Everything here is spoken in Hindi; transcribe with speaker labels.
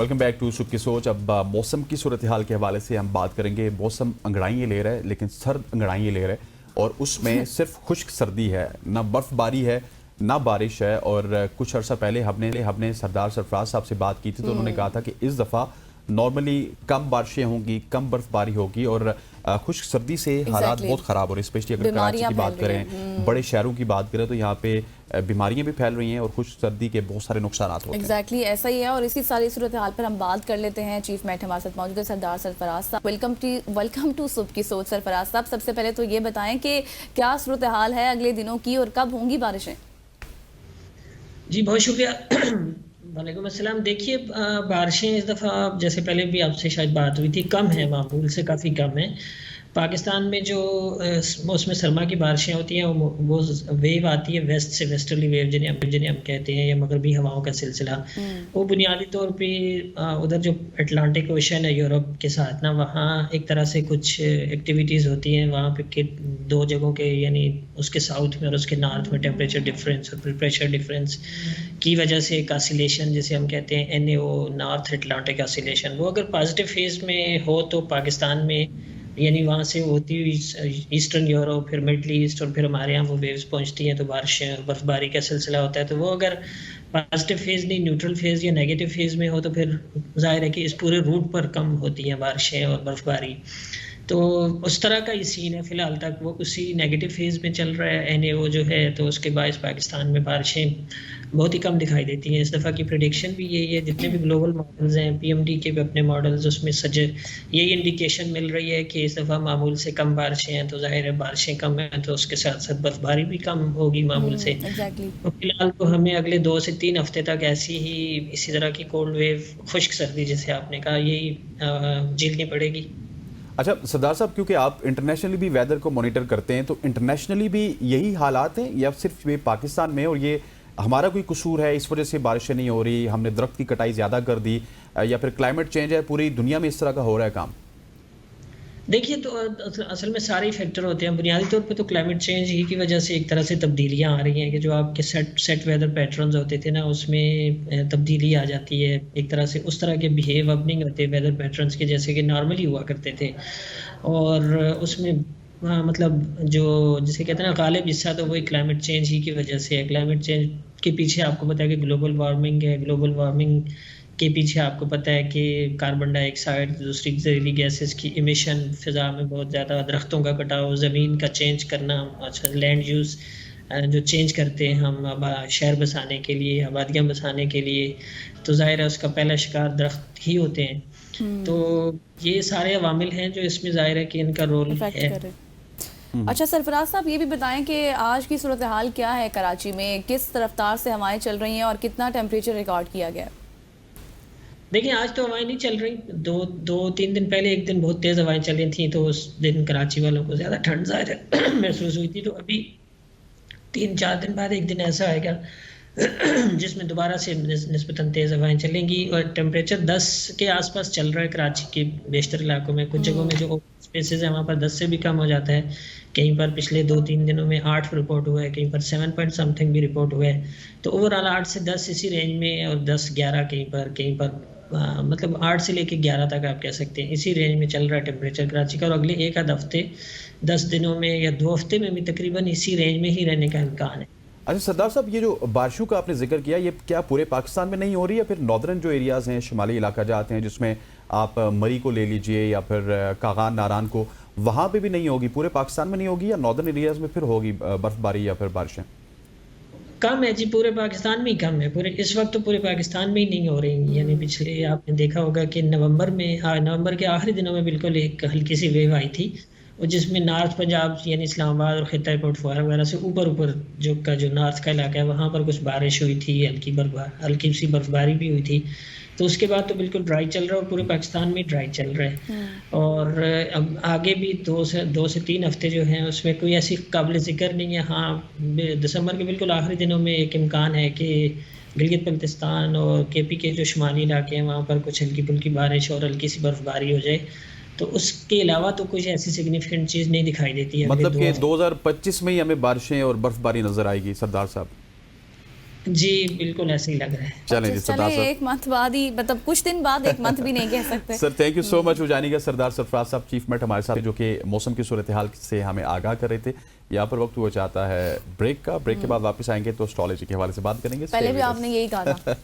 Speaker 1: वेलकम बैक टू सुबह की सोच। अब मौसम की सूरत हाल के हवाले से हम बात करेंगे। मौसम अंगड़ाइयाँ ले रहा है, लेकिन सर्द अंगड़ाइयाँ ले रहा है और उसमें सिर्फ खुश्क सर्दी है, ना बर्फ़बारी है ना बारिश है। और कुछ अर्सा पहले हमने सरदार सरफराज साहब से बात की थी, तो उन्होंने कहा था कि इस दफ़ा नॉर्मली कम बारिशें होंगी, कम बर्फबारी होगी और खुश्क सर्दी से हालात बहुत ख़राब हो रहे हैं। स्पेशली अगर कराची की बात करें, बड़े शहरों की बात करें, तो यहाँ पे बीमारियां भी फैल रही हैं और खुश्क सर्दी के बहुत सारे नुकसान होते हैं।
Speaker 2: एग्जैक्टली ऐसा ही है और इसी सारी सूरत हाल पर हम बात कर लेते हैं। चीफ मेट हमारे साथ मौजूद है सरदार सरफराज साहब। वेलकम टू सुबह की सोच। सरफराज साहब, सबसे पहले तो ये बताएं कि क्या सूरत हाल है अगले दिनों की और कब होंगी बारिशें?
Speaker 3: जी बहुत शुक्रिया। वालेकुम अस्सलाम। देखिए बारिशें इस दफ़ा जैसे पहले भी आपसे शायद बात हुई थी, कम है, मामूल से काफ़ी कम है। पाकिस्तान में जो मौसम सरमा की बारिशें होती हैं वो वेव आती है वेस्ट से, वेस्टर्ली वेव जिन्हें हम कहते हैं, या मगरबी हवाओं का सिलसिला। वो बुनियादी तौर पे उधर जो अटलांटिक ओशन है यूरोप के साथ ना, वहाँ एक तरह से कुछ एक्टिविटीज़ होती हैं वहाँ पे कि दो जगहों के, यानी उसके साउथ में और उसके नॉर्थ में टेम्परेचर डिफरेंस और प्रेशर डिफरेंस की वजह से एक ऑसिलेशन जिसे हम कहते हैं NAO, नॉर्थ अटलांटिक ऑसिलेशन, वो अगर पॉजिटिव फेज में हो तो पाकिस्तान में, यानी वहाँ से होती हुई ईस्टर्न यूरोप, फिर मिडल ईस्ट और फिर हमारे यहाँ वो वेव्स पहुँचती हैं, तो बारिशें बर्फबारी का सिलसिला होता है। तो वो अगर पॉजिटिव फेज नहीं, न्यूट्रल फेज या नेगेटिव फेज में हो तो फिर जाहिर है कि इस पूरे रूट पर कम होती हैं बारिशें और बर्फबारी। तो उस तरह का ही सीन है फिलहाल तक, वो उसी नेगेटिव फेज में चल रहा है NAO जो है, तो उसके बायस पाकिस्तान में बारिशें बहुत ही कम दिखाई देती हैं। इस दफ़ा की प्रेडिक्शन भी यही है, जितने भी ग्लोबल मॉडल्स हैं, PMD के भी अपने मॉडल्स, उसमें यही इंडिकेशन मिल रही है कि इस दफ़ा मामूल से कम बारिशें हैं। तो जाहिर है बारिशें कम हैं तो उसके साथ साथ बर्फबारी भी कम होगी मामूल से। तो फिलहाल तो हमें अगले 2 से 3 हफ्ते तक ऐसी ही इसी तरह की कोल्ड वेव, खुश्क सर्दी जिसे आपने कहा, यही झेलनी पड़ेगी।
Speaker 1: अच्छा सरदार साहब, क्योंकि आप इंटरनेशनली भी वेदर को मॉनिटर करते हैं, तो इंटरनेशनली भी यही हालात हैं या सिर्फ ये पाकिस्तान में और ये हमारा कोई कसूर है, इस वजह से बारिशें नहीं हो रही, हमने दरख्त की कटाई ज़्यादा कर दी, या फिर क्लाइमेट चेंज है, पूरी दुनिया में इस तरह का हो रहा है काम?
Speaker 3: देखिए, तो असल में सारे फैक्टर होते हैं। बुनियादी तौर पे तो क्लाइमेट चेंज ही की वजह से एक तरह से तब्दीलियां आ रही हैं कि जो आपके सेट वेदर पैटर्न्स होते थे ना, उसमें तब्दीली आ जाती है। एक तरह से उस तरह के बिहेव अब नहीं होते वेदर पैटर्न्स के जैसे कि नॉर्मली हुआ करते थे। और उसमें मतलब जो जिसे कहते हैं ना गालिब हिस्सा, तो वही क्लाइमेट चेंज ही की वजह से है। क्लाइमेट चेंज के पीछे आपको पता है कि ग्लोबल वार्मिंग है। ग्लोबल वार्मिंग के पीछे आपको पता है कि कार्बन डाइऑक्साइड, दूसरी जहरीली गैसेस की इमिशन, फिजा में बहुत ज़्यादा, दरख्तों का कटाव, ज़मीन का चेंज करना, अच्छा लैंड यूज़ जो चेंज करते हैं हम शहर बसाने के लिए, आबादियाँ बसाने के लिए, तो ज़ाहिर है उसका पहला शिकार दरख्त ही होते हैं। तो ये सारे अवामिल हैं जो इसमें ज़ाहिर है कि इनका रोल है।
Speaker 2: अच्छा सरफराज साहब, ये भी बताएं कि आज की सूरत हाल क्या है कराची में, किस रफ्तार से हवाएं चल रही हैं और कितना टेम्परेचर रिकॉर्ड किया गया?
Speaker 3: देखिए, आज तो हवाएं नहीं चल रही। 2-3 दिन पहले एक दिन बहुत तेज़ हवाएं चली थी, तो उस दिन कराची वालों को ज़्यादा ठंड ज़ाहिर है महसूस हुई थी। तो अभी 3-4 दिन बाद एक दिन ऐसा आएगा जिसमें दोबारा से निस्बतन तेज़ हवाएं चलेंगी और टेम्परेचर 10 के आसपास चल रहा है कराची के बेशतर इलाकों में। कुछ जगहों में जो स्पेसेस हैं वहाँ पर 10 से भी कम हो जाता है। कहीं पर पिछले 2-3 दिनों में 8 रिपोर्ट हुआ है, कहीं पर 7 पॉइंट समथिंग भी रिपोर्ट हुआ है। तो ओवरऑल 8 से 10 इसी रेंज में, और 10-11 कहीं पर मतलब 8 से लेके 11 तक आप कह सकते हैं, इसी रेंज में चल रहा है टेम्परेचर कराची का। और अगले एक आध हफ्ते, 10 दिनों में या 2 हफ्ते में भी तकरीबन इसी रेंज में ही रहने का इम्कान है।
Speaker 1: अच्छा सरदार साहब, ये जो बारिशों का आपने जिक्र किया, ये क्या पूरे पाकिस्तान में नहीं हो रही है? फिर नॉर्दर्न जो एरियाज़ हैं, शुमाली इलाका जाते हैं, जिसमें आप मरी को ले लीजिए या फिर कागान नारान को, वहाँ पे भी नहीं होगी? पूरे पाकिस्तान में नहीं होगी या नॉर्दर्न एरियाज़ में फिर होगी बर्फबारी या फिर बारिशें?
Speaker 3: कम है जी, पूरे पाकिस्तान में ही कम है। पूरे इस वक्त तो पूरे पाकिस्तान में ही नहीं हो रही। यानी पिछले आपने देखा होगा कि नवंबर के आखिरी दिनों में बिल्कुल एक हल्की सी वेव आई थी, और जिसमें नॉर्थ पंजाब यानी इस्लामाबाद और खित्ता कोटफारा वगैरह से ऊपर जो नॉर्थ का इलाका है वहाँ पर कुछ बारिश हुई थी, हल्की सी बर्फबारी भी हुई थी। तो उसके बाद तो बिल्कुल ड्राई चल रहा है और पूरे पाकिस्तान में ड्राई चल रहा है। और अब आगे भी 2 से 3 हफ्ते जो हैं उसमें कोई ऐसी काबिल ज़िक्र नहीं है। हाँ, दिसंबर के बिल्कुल आखिरी दिनों में एक इम्कान है कि गिलगित बल्तिस्तान और KP के जो शुमाली इलाके हैं वहाँ पर कुछ हल्की फुल्की बारिश और हल्की सी बर्फबारी हो जाए। तो उसके अलावा तो कुछ ऐसी सिग्निफिकेंट चीज़ नहीं दिखाई देती है।
Speaker 1: मतलब कि 2025 में ही हमें बारिशें और बर्फबारी नजर आएगी सरदार साहब?
Speaker 3: जी बिल्कुल ऐसे ही लग रहा है।
Speaker 1: चलें जी सरदार
Speaker 2: चले
Speaker 1: साहब।
Speaker 2: एक मंथ बाद ही, मतलब कुछ दिन बाद, एक मंथ भी नहीं कह सकते।
Speaker 1: Sir thank you so much. वो जानिएगा सरदार सरफराज साहब चीफ मेट हमारे साथ, जो कि मौसम की सूरत हाल से हमें आगाह कर रहे थे। यहाँ पर वक्त हुआ चाहता है ब्रेक का, ब्रेक के बाद वापस आएंगे तो एस्ट्रोलॉजी के हवाले से बात करेंगे।
Speaker 2: पहले भी आपने यही कहा था।